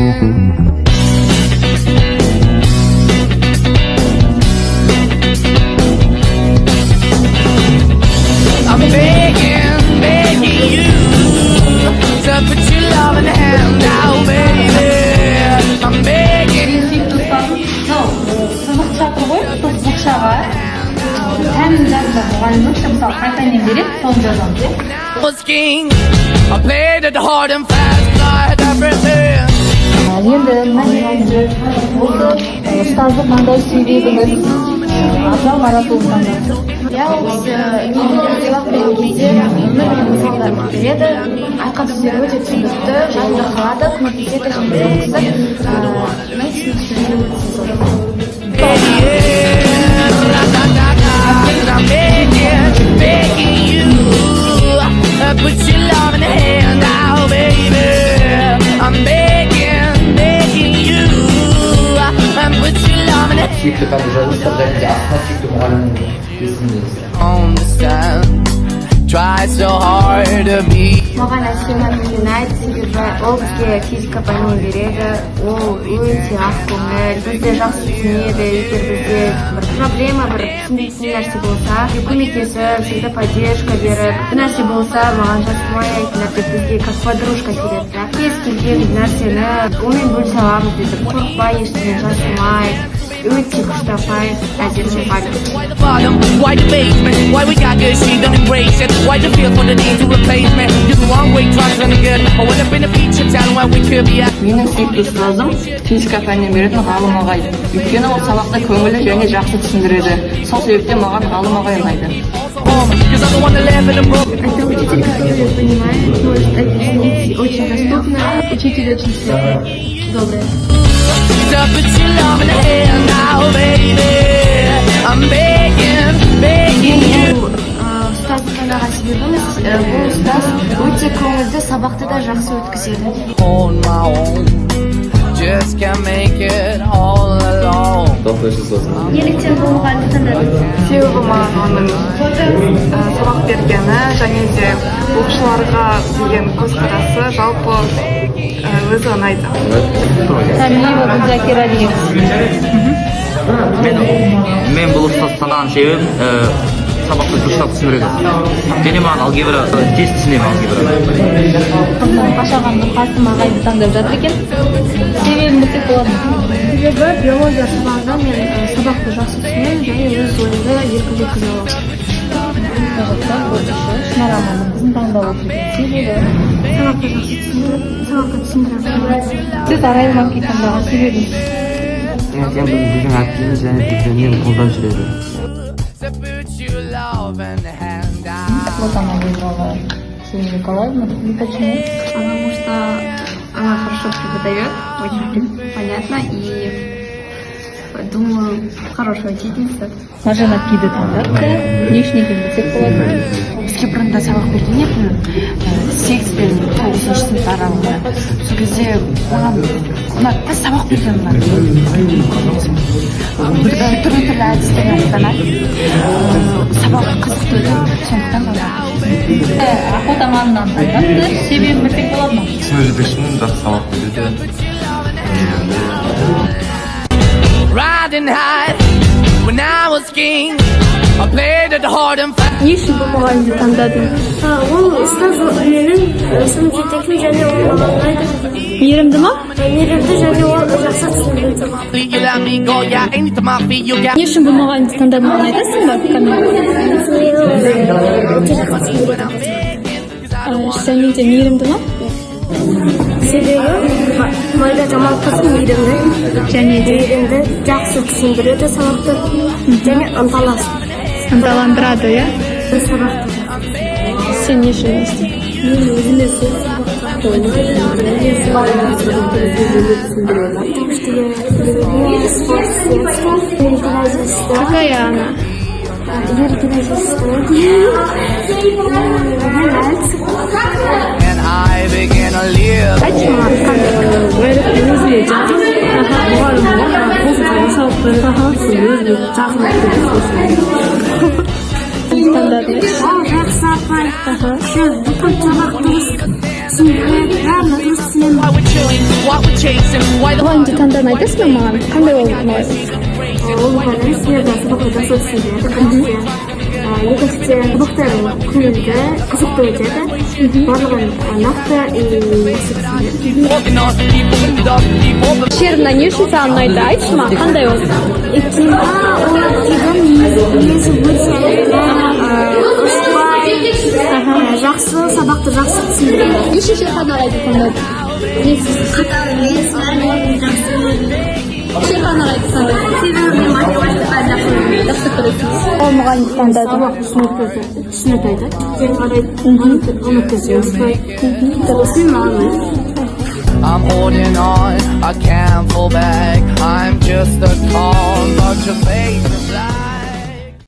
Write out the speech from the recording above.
I'm begging you to put your love in the hand now, baby. I'm begging. Сызық жатыр ғой, сол сызықшаға тәнін жазды мұғалімнің мысалы қайта не береді, соны жазамыз. Was king. I played it hard and fast, I had everything. Енді мәселе осы ұстаздық маңдай себебіңіз Абзал Маратұлы иә, осы сабақ берген кезде өмір мысалдар береді, айқын сөздер өте түсінікті, жадында қалады, көмектеседі, I'm begging you, put your love in the hand now, baby. I'm begging you, put your love in the hand. Сүйікті жазушылар және де астына сүйікті мұғалімнің есіміңіз. Understand, try so hard to be. Маған әсем ұнайды, себебі ол бізге физика пәнін береді, ол өте ақкөңіл, бізді жақсы түсінеді, егер бізде бір проблема, бір түсінбейтін нәрсе болса, көмектесіп, всегда поддержка беріп, бір нәрсе болса, маған жасымай айтылады, бізге как подружка келеді. Кез келген нәрсені онымен бөлісе аламыз деді, қорықпай, ештеңе жасымай, өте күшті апай, әдемі мұғалім. Why the basement? Why we got good, she don't embrace it? Why the feel for the need to replace me? You're the wrong way, trying to good. I would have been a feature town where we could be at. Менің сүйікті ұстазым физика пәнінен беретін Ғалым ағай. Өйткені ол сабақты көңілі және жақсы түсіндіреді. Сол себептен маған Ғалым ағай ұнайды. Это учитель, который понимает, может объяснить, очень доступно. Учитель очень светлый, добрый. Ұстазды таныған себебіміз, бұл ұстаз өте көңілді, сабақты да жақсы өткізеді. Just can't make it all alone. Неліктен бұл мұғалімді таңдадың? Себебі маған оның сабақ бергені және де оқушыларға деген көзқарасы жалпы өзі ұнайды. Самиева Гүлзакира деген. Мен бұл ұстазды таңдаған себебім сабақты дұрыстап түсіндіреді. Және маған алгебра тез түсінемін алгебра. Қызым Қашағанның Қасым ағайды таңдап жатыр екен. Себебін білсек болады ма? Себебі биология сабағында мен сабақты жақсы түсінемін және өз ойымды еркін жеткізе аламын. Шынар аманның қызын таңдап отыр екен. Себебі сабақты жақсы түсіндіріп, сабақты түсіндіріп. Сіз Арайлманки таңдаған себебіңіз? Сен біздің әпкеміз және бізден қолдап жүреді. Вот она выбрала Ксению Николаевну. И почему? Потому что она хорошо преподает, очень понятно, и думаю, хорошая учительница. Мажена пиды таңдапты, не үшін екенін білсек болады. Бізге бұрында сабақ берген еді, 8 пен 9 сынып аралығында. Сол кезде маған ұнатты, сабақ берген ұнатты. Түрлі әдістермен қолданады. Сабақ қызықты өтіп, сондықтан ұнатты. Ақотаманнан таңдапты, себебін білсек болады ма? сынып жетекшінің жақсы сабақ береді. Riding high when I was king. I played it hard and fast. Не үшін бұл мұғалімді таңдадың? Ол ұстаз менің сынып жетекшім және ол маған ұнайды. Мейірімді ма? Мейірімді және ол жақсы түсіндіреді. You let me go, yeah, anytime I feel you got. Не үшін бұл мұғалімді таңдадың, оны айтасың ба? Және де мейірімді ма? Себебі Майда Жамалқызы мейірімді және де жақсы түсіндіреді сабақты және ынталас. Ынталандырады, иә? Сен не үшін істейсің? Мен өзіме Какая она? And I began to live. Why we chilling? what we're chasing, why the мұғалімді таңдауын айтасың ба маған? Қандай ол мұғалім? ол мұғалім себебі сабақты жақсы түсіндіреді біріншіден екіншіден сабақтары көңілді қызықты өтеді барлығын нақты жақсы түсіндіреді walking on, keep moving it up, keep open. Шерімнен не үшін саған ұнайды? Айтшы ма, қандай ол? өйткені ол активдің мінезі өте жақсы сабақты жақсы түсіндіреді Нешінші қанағайды таңдады? қатал емес Шерхан ағайды таңдады? себебі мен математикаға Жақсы көресіз. Ол мұғалімді таңдады. сабақ түсінікті кейін қарай ұмытты сосын маған I'm holding on, I can't fall back. I'm just a call, but your face.